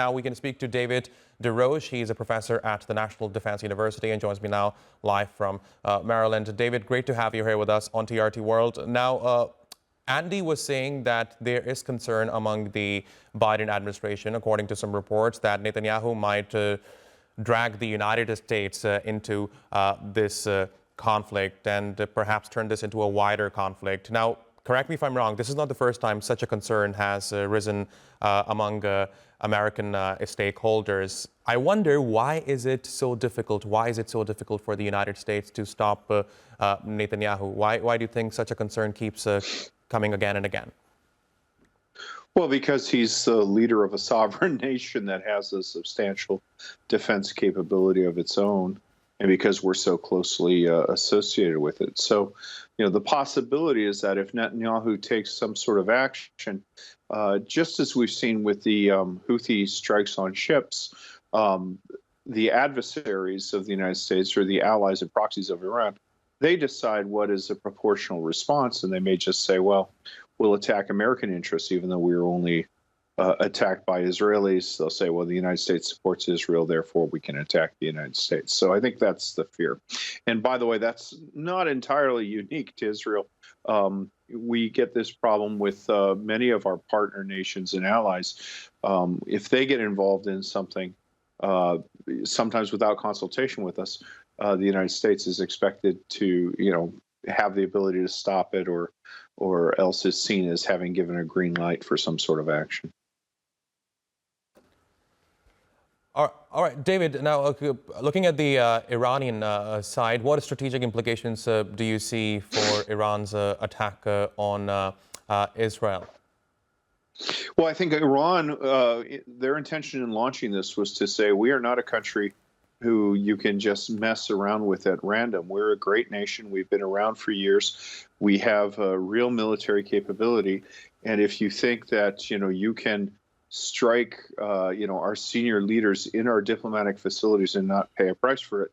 now we can speak to David Des Roches. He's a professor at the National Defense University and joins me now live from Maryland. David, great to have you here with us on TRT World. Now, Andy was saying that there is concern among the Biden administration, according to some reports, that Netanyahu might drag the United States into this conflict and perhaps turn this into a wider conflict. Now, correct me if I'm wrong, this is not the first time such a concern has risen among American stakeholders. I wonder, why is it so difficult? Why is it so difficult for the United States to stop Netanyahu? Why do you think such a concern keeps coming again and again? Well, because he's the leader of a sovereign nation that has a substantial defense capability of its own, and because we're so closely associated with it. So, the possibility is that if Netanyahu takes some sort of action, just as we've seen with the Houthi strikes on ships, the adversaries of the United States, or the allies and proxies of Iran, they decide what is a proportional response, and they may just say, well, we'll attack American interests, even though we were only attacked by Israelis. They'll say, well, the United States supports Israel, therefore we can attack the United States. So I think that's the fear. And by the way, that's not entirely unique to Israel. We get this problem with many of our partner nations and allies. If they get involved in something, sometimes without consultation with us, the United States is expected to, have the ability to stop it, or else is seen as having given a green light for some sort of action. All right, David, now looking at the Iranian side, what strategic implications do you see for Iran's attack on Israel? Well, I think Iran, their intention in launching this was to say, we are not a country who you can just mess around with at random. We're a great nation. We've been around for years. We have a real military capability. And if you think that, you can strike, our senior leaders in our diplomatic facilities and not pay a price for it,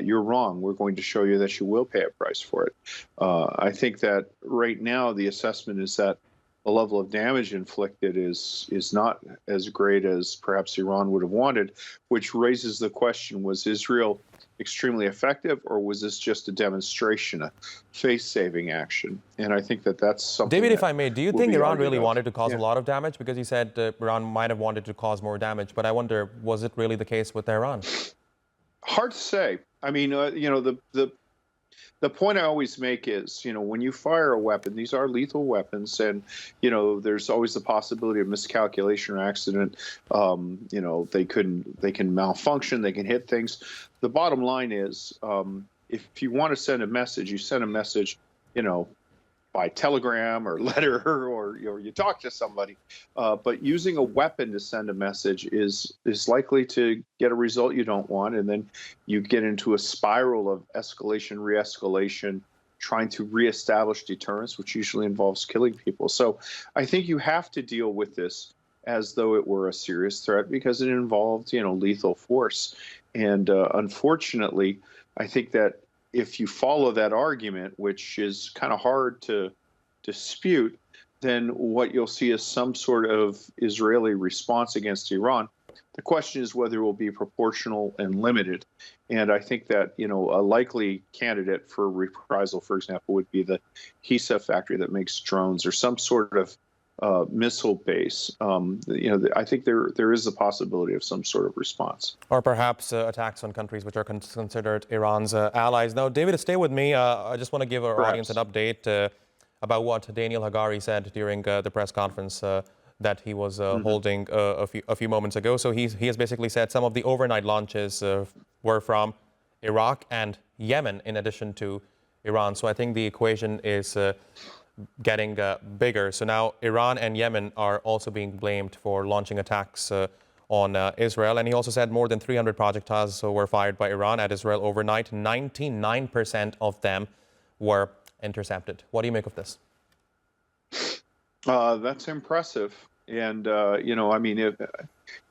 you're wrong. We're going to show you that you will pay a price for it. I think that right now the assessment is that the level of damage inflicted is not as great as perhaps Iran would have wanted, which raises the question, was Israel extremely effective, or was this just a demonstration, a face-saving action? And I think that that's something. David, if I may, do you think Iran really wanted to cause a lot of damage? Because you said Iran might have wanted to cause more damage, but I wonder, was it really the case with Iran? Hard to say. I mean, the point I always make is, when you fire a weapon, these are lethal weapons, and, there's always the possibility of miscalculation or accident. They can malfunction, they can hit things. The bottom line is, if you want to send a message, you send a message, by telegram or letter, or you talk to somebody. But using a weapon to send a message is likely to get a result you don't want, and then you get into a spiral of escalation, re-escalation, trying to reestablish deterrence, which usually involves killing people. So I think you have to deal with this as though it were a serious threat, because it involved, lethal force. And unfortunately, I think that if you follow that argument, which is kind of hard to dispute, then what you'll see is some sort of Israeli response against Iran. The question is whether it will be proportional and limited. And I think that, a likely candidate for reprisal, for example, would be the Hisa factory that makes drones, or some sort of missile base. I think there is a possibility of some sort of response. Or perhaps attacks on countries which are considered Iran's allies. Now, David, stay with me. I just want to give our audience an update about what Daniel Hagari said during the press conference that he was holding a few moments ago. So he has basically said some of the overnight launches were from Iraq and Yemen, in addition to Iran. So I think the equation is getting bigger. So now Iran and Yemen are also being blamed for launching attacks on Israel. And he also said more than 300 projectiles were fired by Iran at Israel overnight. 99% of them were intercepted. What do you make of this? That's impressive. And,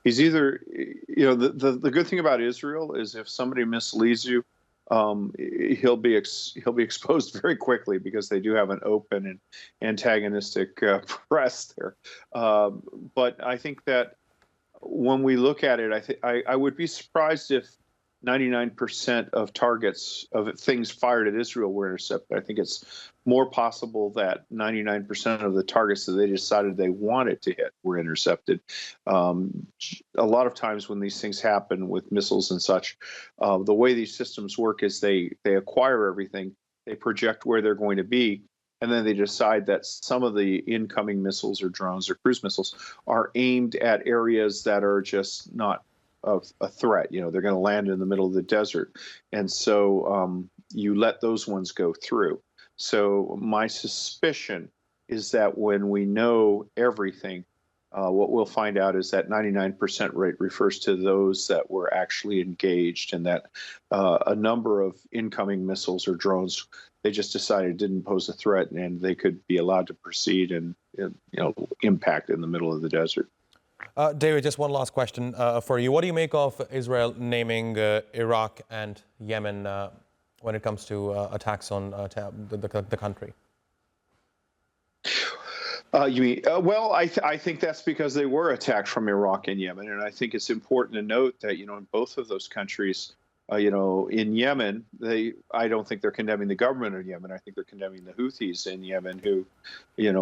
he's either, the good thing about Israel is if somebody misleads you, he'll be exposed very quickly, because they do have an open and antagonistic press there. But I think that when we look at it, I would be surprised if 99% of targets of things fired at Israel were intercepted. I think it's more possible that 99% of the targets that they decided they wanted to hit were intercepted. A lot of times when these things happen with missiles and such, the way these systems work is they acquire everything, they project where they're going to be, and then they decide that some of the incoming missiles or drones or cruise missiles are aimed at areas that are just not of a threat. You know, they're going to land in the middle of the desert. And so you let those ones go through. So my suspicion is that when we know everything, what we'll find out is that 99% rate refers to those that were actually engaged, and that a number of incoming missiles or drones, they just decided didn't pose a threat and they could be allowed to proceed and impact in the middle of the desert. David, just one last question for you. What do you make of Israel naming Iraq and Yemen when it comes to attacks on the country? You mean, well, I think that's because they were attacked from Iraq and Yemen. And I think it's important to note that, in both of those countries, in Yemen, I don't think they're condemning the government of Yemen. I think they're condemning the Houthis in Yemen, who,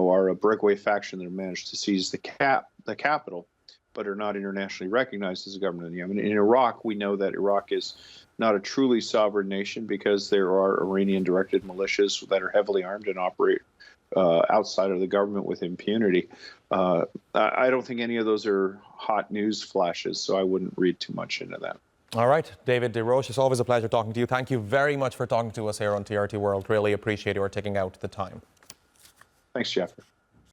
are a breakaway faction that have managed to seize the capital, but are not internationally recognized as a government of Yemen. In Iraq, we know that Iraq is not a truly sovereign nation because there are Iranian-directed militias that are heavily armed and operate outside of the government with impunity. I don't think any of those are hot news flashes, so I wouldn't read too much into that. All right, David Des Roches, it's always a pleasure talking to you. Thank you very much for talking to us here on TRT World. Really appreciate your taking out the time. Thanks, Jeff.